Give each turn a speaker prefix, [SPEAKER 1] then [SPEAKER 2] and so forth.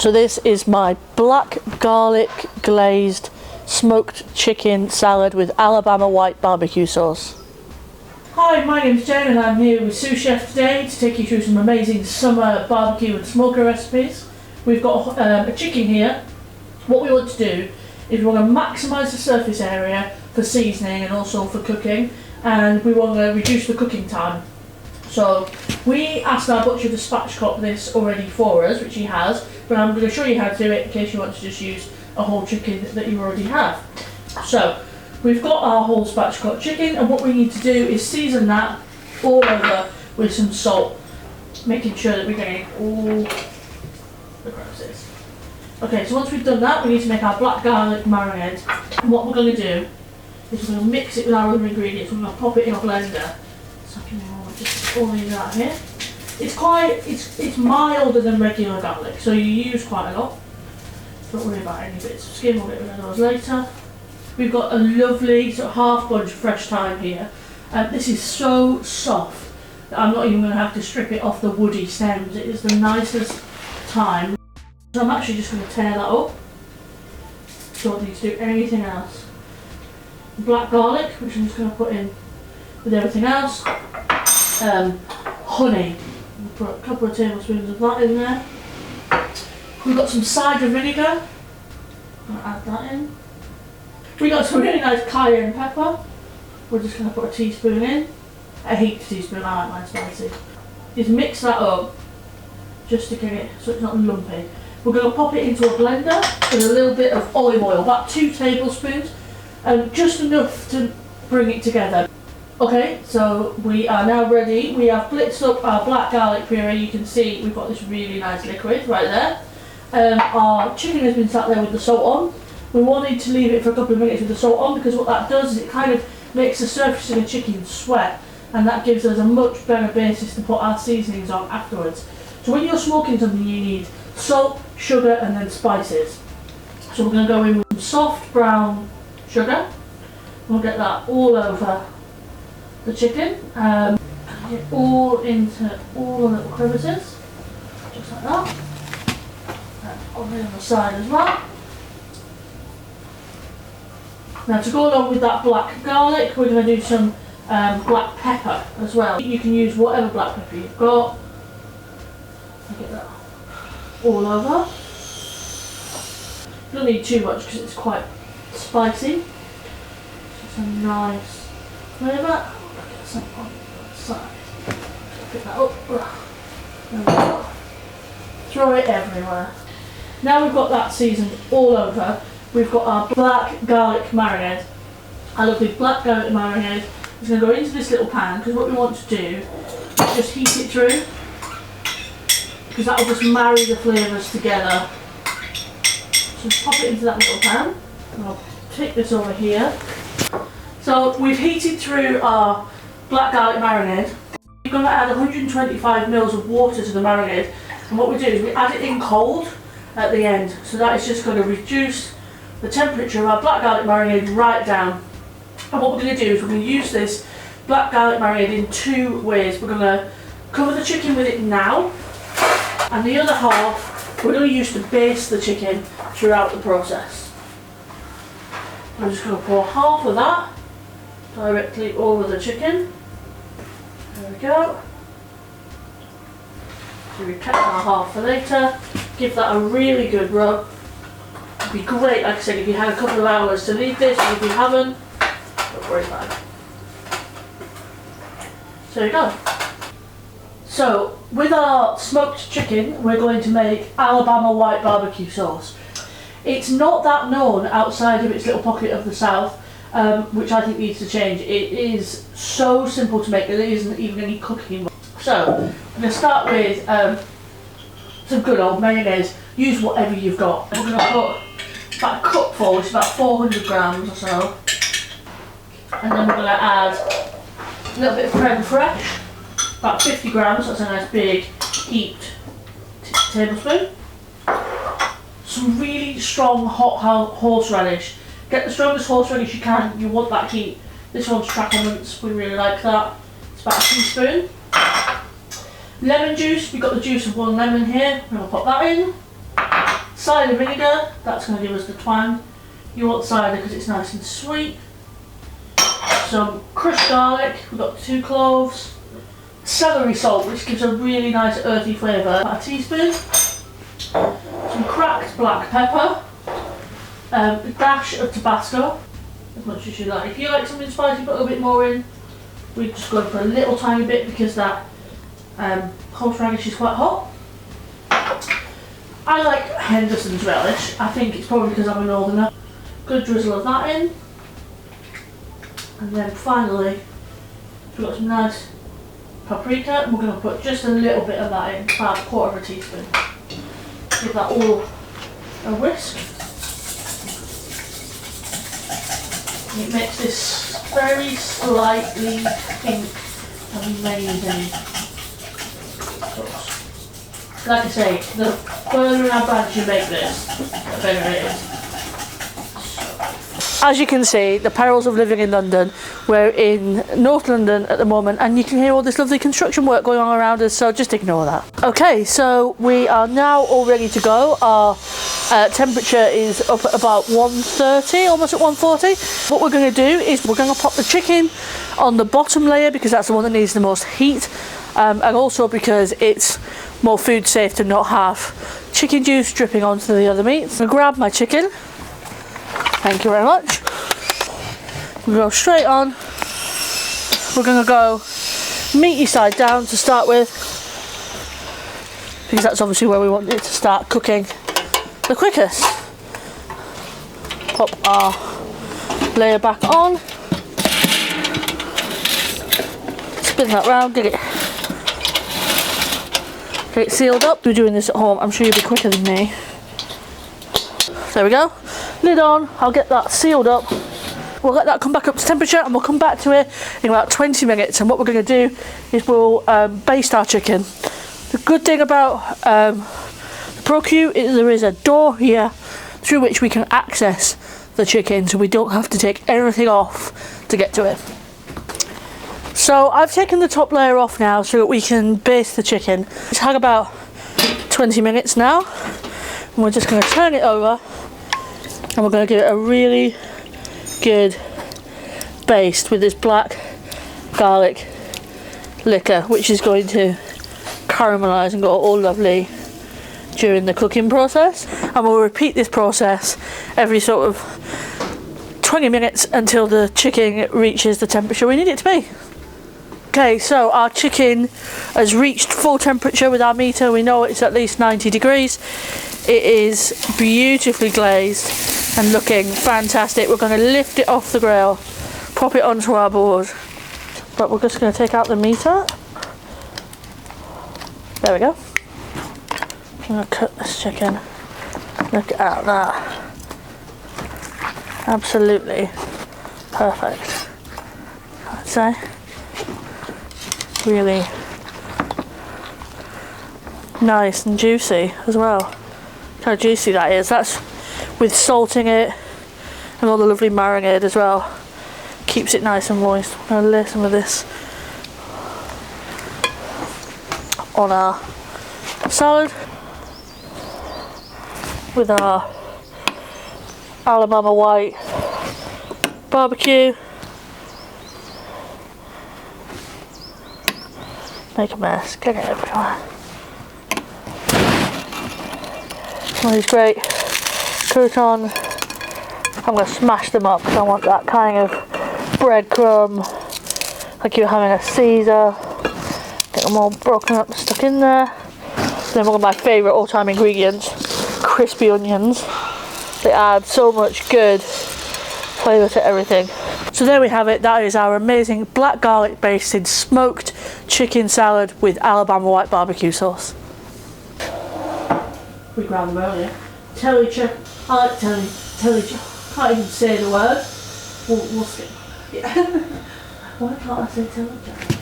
[SPEAKER 1] So this is my black garlic glazed smoked chicken salad with Alabama white barbecue sauce. Hi, my name's Jen and I'm here with Sous Chef today to take you through some amazing summer barbecue and smoker recipes. We've got a chicken here. What we want to do is we want to maximise the surface area for seasoning and also for cooking, and we want to reduce the cooking time. So we asked our butcher to spatchcock this already for us, which he has, but I'm going to show you how to do it in case you want to just use a whole chicken that you already have. So we've got our whole spatchcock chicken, and what we need to do is season that all over with some salt, making sure that we're getting all the process. Okay, so once we've done that, we need to make our black garlic marinade, and what we're going to do is we're going to mix it with our other ingredients. We're going to pop it in a blender. So I can just pour these out here. It's milder than regular garlic, so you use quite a lot. Don't worry about any bits of skin, we'll get rid of those later. We've got a lovely sort of half bunch of fresh thyme here. This is so soft that I'm not even going to have to strip it off the woody stems. It is the nicest thyme. So I'm actually just going to tear that up. Don't need to do anything else. Black garlic, which I'm just going to put in with everything else. Honey, we'll put a couple of tablespoons of that in there. We've got some cider vinegar, I'll add that in. We got some really nice cayenne pepper, we're just going to put a teaspoon in, a heaped teaspoon, I like mine spicy. Just mix that up, just to get it so it's not lumpy. We're going to pop it into a blender with a little bit of olive oil, about 2 tablespoons, just enough to bring it together. Okay, so we are now ready. We have blitzed up our black garlic puree. You can see we've got this really nice liquid right there. Our chicken has been sat there with the salt on. We wanted to leave it for a couple of minutes with the salt on because what that does is it kind of makes the surface of the chicken sweat, and that gives us a much better basis to put our seasonings on afterwards. So when you're smoking something, you need salt, sugar, and then spices. So we're going to go in with some soft brown sugar. We'll get that all over the chicken, get all into all the little crevices, just like that, and on the other side as well. Now to go along with that black garlic, we're going to do some black pepper as well. You can use whatever black pepper you've got. Get that all over. You don't need too much because it's quite spicy. Just a nice flavour. Some on the side. Pick that up. There we go. Throw it everywhere. Now we've got that seasoned all over, we've got our black garlic marinade. Our lovely black garlic marinade is going to go into this little pan, because what we want to do is just heat it through, because that will just marry the flavours together. So just pop it into that little pan, and I'll take this over here. So we've heated through our black garlic marinade. We're going to add 125 ml of water to the marinade, and what we do is we add it in cold at the end, so that is just going to reduce the temperature of our black garlic marinade right down. And what we're going to do is we're going to use this black garlic marinade in 2 ways. We're going to cover the chicken with it now, and the other half we're going to use to baste the chicken throughout the process. I'm just going to pour half of that directly over the chicken. There we go. So we kept our half for later. Give that a really good rub. It'd be great, like I said, if you had a couple of hours to leave this, and if you haven't, don't worry about it. So there you go. So with our smoked chicken, we're going to make Alabama white barbecue sauce. It's not that known outside of its little pocket of the South, which I think needs to change. It is so simple to make, there isn't even any cooking. So I'm going to start with some good old mayonnaise. Use whatever you've got. We're going to put about a cupful, which is about 400 grams or so. And then we're going to add a little bit of creme fraiche, about 50 grams, that's a nice big heaped tablespoon. Some really strong hot horseradish. Get the strongest horseradish you can, you want that heat. This one's Tracklements, we really like that. It's about a teaspoon. Lemon juice, we've got the juice of 1 lemon here, and we'll pop that in. cider vinegar, that's going to give us the twang. You want cider because it's nice and sweet. Some crushed garlic, we've got 2 cloves. Celery salt, which gives a really nice earthy flavour, about a teaspoon. Some cracked black pepper. A dash of Tabasco, as much as you like. If you like something spicy, put a bit more in. We're just going for a little tiny bit because that horseradish is quite hot. I like Henderson's relish. I think it's probably because I'm a northerner. Good drizzle of that in. And then finally, we've got some nice paprika, and we're going to put just a little bit of that in, about 1/4 teaspoon. Give that all a whisk. It makes this very slightly pink, amazing sauce. Like I say, the further in advance you make this, the better it is. As you can see, the perils of living in London. We're in North London at the moment, and you can hear all this lovely construction work going on around us, so just ignore that. Okay, so we are now all ready to go. Our temperature is up at about 130, almost at 140. What we're going to do is we're going to pop the chicken on the bottom layer because that's the one that needs the most heat, and also because it's more food safe to not have chicken juice dripping onto the other meats. I'm going to grab my chicken. Thank you very much. We'll go straight on. We're going to go meaty side down to start with, because that's obviously where we want it to start cooking the quickest. Pop our layer back on. Spin that round, get it sealed up. We're doing this at home, I'm sure you'll be quicker than me. There we go. Lid on, I'll get that sealed up. We'll let that come back up to temperature and we'll come back to it in about 20 minutes. And what we're going to do is we'll baste our chicken. The good thing about the ProQ is there is a door here through which we can access the chicken, so we don't have to take everything off to get to it. So I've taken the top layer off now so that we can baste the chicken. It's had about 20 minutes now. And we're just going to turn it over and we're going to give it a really good baste with this black garlic liquor, which is going to caramelise and go all lovely during the cooking process. And we'll repeat this process every sort of 20 minutes until the chicken reaches the temperature we need it to be. Okay, so our chicken has reached full temperature with our meter. We know it's at least 90 degrees. It is beautifully glazed and looking fantastic. We're going to lift it off the grill, pop it onto our board, but we're just going to take out the meter. There we go. I'm going to cut this chicken. Look at that. Absolutely perfect, I'd say. Really nice and juicy as well. Look how juicy that is. That's with salting it and all the lovely marinade as well. Keeps it nice and moist. I'm going to lay some of this on our salad with our Alabama white barbecue. Make a mess, get it everywhere. Some of these great croutons. I'm going to smash them up because I want that kind of breadcrumb, like you're having a Caesar. Get them all broken up and stuck in there. Then one of my favourite all-time ingredients, crispy onions. They add so much good flavour to everything. So there we have it. That is our amazing black garlic basted smoked chicken salad with Alabama white barbecue sauce. We grabbed them earlier. Tellicher. I like Tellicher. Can't even say the word. We'll skip. Yeah. Why can't I say Tellicher?